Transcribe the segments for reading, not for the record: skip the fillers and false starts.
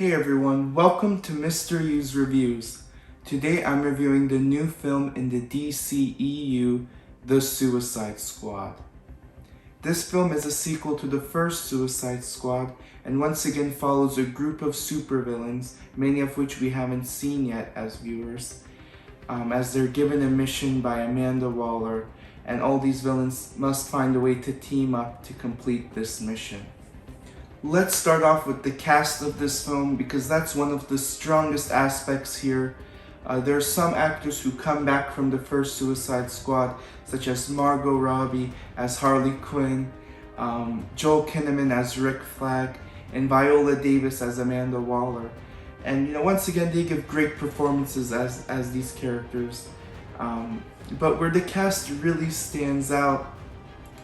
Hey everyone, welcome to Mr. U's Reviews. Today I'm reviewing the new film in the DCEU, The Suicide Squad. This film is a sequel to the first Suicide Squad and once again follows a group of supervillains, many of which we haven't seen yet as viewers, as they're given a mission by Amanda Waller, and all these villains must find a way to team up to complete this mission. Let's start off with the cast of this film because that's one of the strongest aspects here. There are some actors who come back from the first Suicide Squad, such as Margot Robbie as Harley Quinn, Joel Kinnaman as Rick Flag, and Viola Davis as Amanda Waller. And once again, they give great performances as these characters. But where the cast really stands out,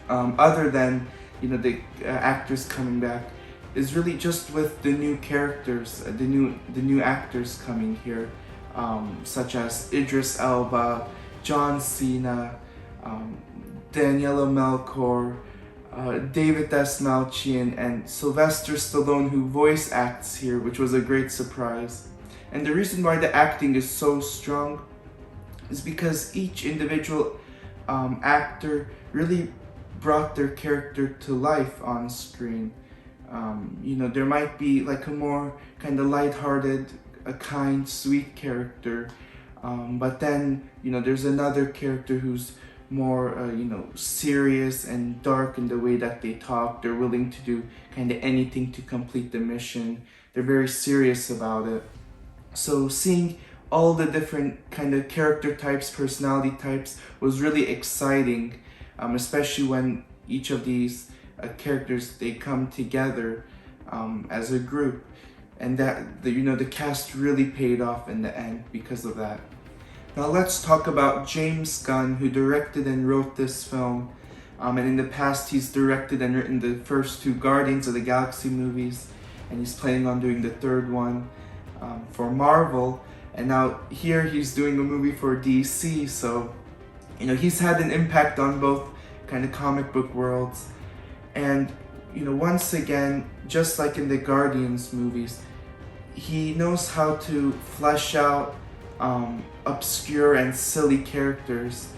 other than the actors coming back, is really just with the new characters, the new actors coming here, such as Idris Elba, John Cena, Daniela Melchior, David Dastmalchian, and Sylvester Stallone, who voice acts here, which was a great surprise. And the reason why the acting is so strong is because each individual actor really brought their character to life on screen. There might be like a more kind of lighthearted, a kind, sweet character, but then there's another character who's more serious and dark in the way that they talk. They're willing to do kind of anything to complete the mission. They're very serious about it. So seeing all the different kind of character types, personality types was really exciting, especially when each of these characters, they come together as a group, and that the cast really paid off in the end because of that. Now let's talk about James Gunn, who directed and wrote this film, and in the past he's directed and written the first two Guardians of the Galaxy movies, and he's planning on doing the third one for Marvel, and now here he's doing a movie for DC. So he's had an impact on both kind of comic book worlds. And once again, just like in the Guardians movies, he knows how to flesh out obscure and silly characters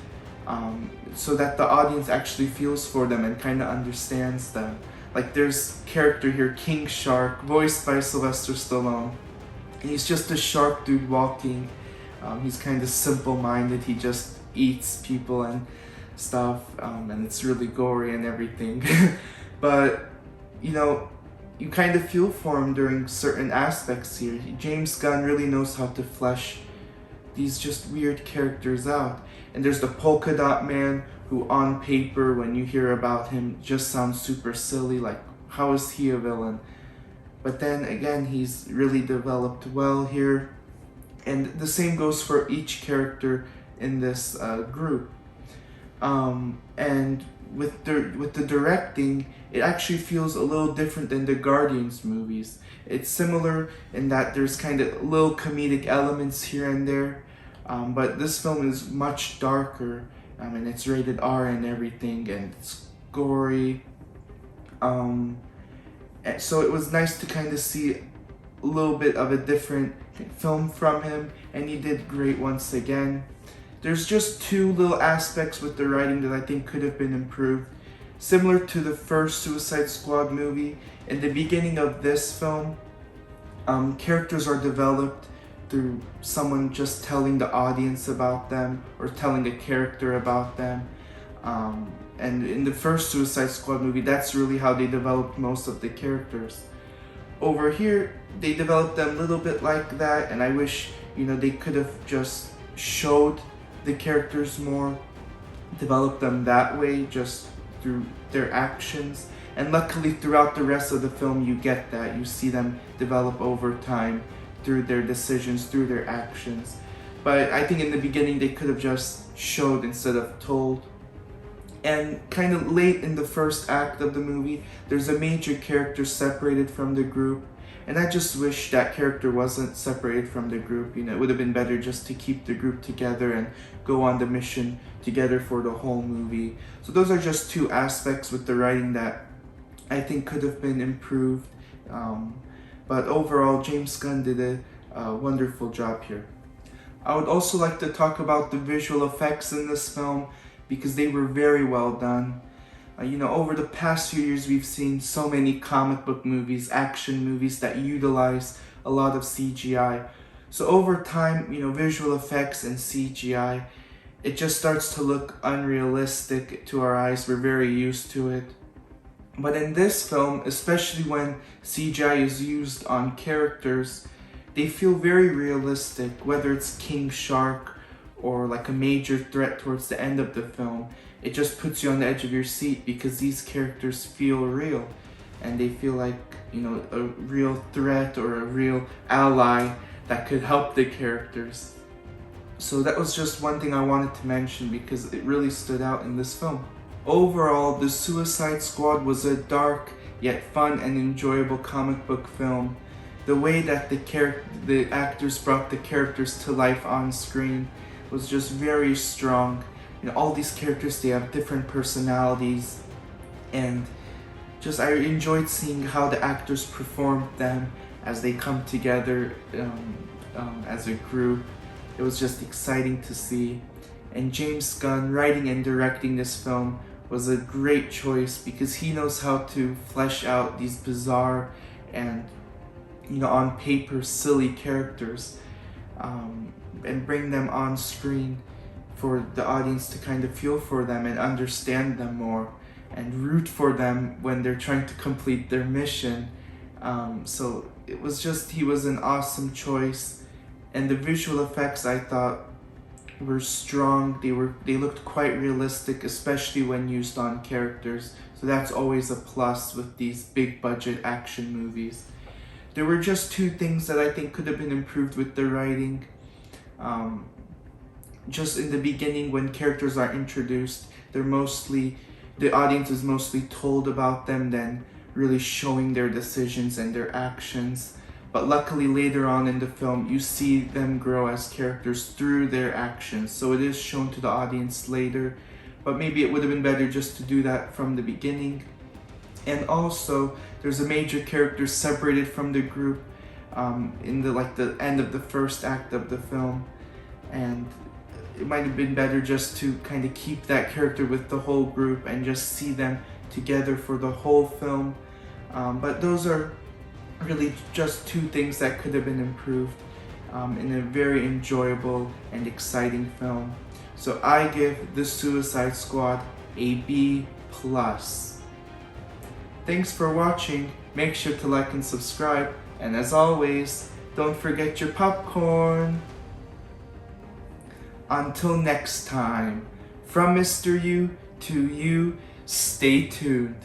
so that the audience actually feels for them and kind of understands them. Like there's character here, King Shark, voiced by Sylvester Stallone. And he's just a shark dude walking. He's kind of simple-minded. He just eats people and stuff, and it's really gory and everything. But you kind of feel for him during certain aspects here. James Gunn really knows how to flesh these just weird characters out. And there's the Polka Dot Man, who on paper, when you hear about him, just sounds super silly, like how is he a villain? But then again, he's really developed well here, and the same goes for each character in this group. And with the directing, it actually feels a little different than the Guardians movies. It's similar in that there's kind of little comedic elements here and there, but this film is much darker, and it's rated R and everything, and it's gory. So it was nice to kind of see a little bit of a different film from him, and he did great once again. There's just two little aspects with the writing that I think could have been improved. Similar to the first Suicide Squad movie, in the beginning of this film, characters are developed through someone just telling the audience about them or telling a character about them. And in the first Suicide Squad movie, that's really how they developed most of the characters. Over here, they developed them a little bit like that, and I wish they could have just showed the characters more, develop them that way just through their actions. And luckily throughout the rest of the film you get that. You see them develop over time through their decisions, through their actions. But I think in the beginning they could have just showed instead of told. And kind of late in the first act of the movie, there's a major character separated from the group. And I just wish that character wasn't separated from the group. It would have been better just to keep the group together and go on the mission together for the whole movie. So those are just two aspects with the writing that I think could have been improved. But overall, James Gunn did a wonderful job here. I would also like to talk about the visual effects in this film because they were very well done. Over the past few years, we've seen so many comic book movies, action movies that utilize a lot of CGI. So over time, visual effects and CGI, it just starts to look unrealistic to our eyes. We're very used to it. But in this film, especially when CGI is used on characters, they feel very realistic, whether it's King Shark or like a major threat towards the end of the film. It just puts you on the edge of your seat because these characters feel real and they feel like, a real threat or a real ally that could help the characters. So that was just one thing I wanted to mention because it really stood out in this film. Overall, The Suicide Squad was a dark yet fun and enjoyable comic book film. The way that the actors brought the characters to life on screen was just very strong. All these characters, they have different personalities, and I enjoyed seeing how the actors performed them as they come together as a group. It was just exciting to see. And James Gunn writing and directing this film was a great choice because he knows how to flesh out these bizarre and on paper silly characters and bring them on screen for the audience to kind of feel for them and understand them more and root for them when they're trying to complete their mission. So it was he was an awesome choice, and the visual effects I thought were strong. They looked quite realistic, especially when used on characters. So that's always a plus with these big budget action movies. There were just two things that I think could have been improved with the writing. Just in the beginning, when characters are introduced, the audience is mostly told about them than really showing their decisions and their actions. But luckily later on in the film, you see them grow as characters through their actions. So it is shown to the audience later, but maybe it would have been better just to do that from the beginning. And also, there's a major character separated from the group in the end of the first act of the film. And it might have been better just to kind of keep that character with the whole group and just see them together for the whole film. But those are really just two things that could have been improved in a very enjoyable and exciting film. So I give The Suicide Squad a B+. Thanks for watching. Make sure to like and subscribe. And as always, don't forget your popcorn. Until next time, from Mr. U to you, stay tuned.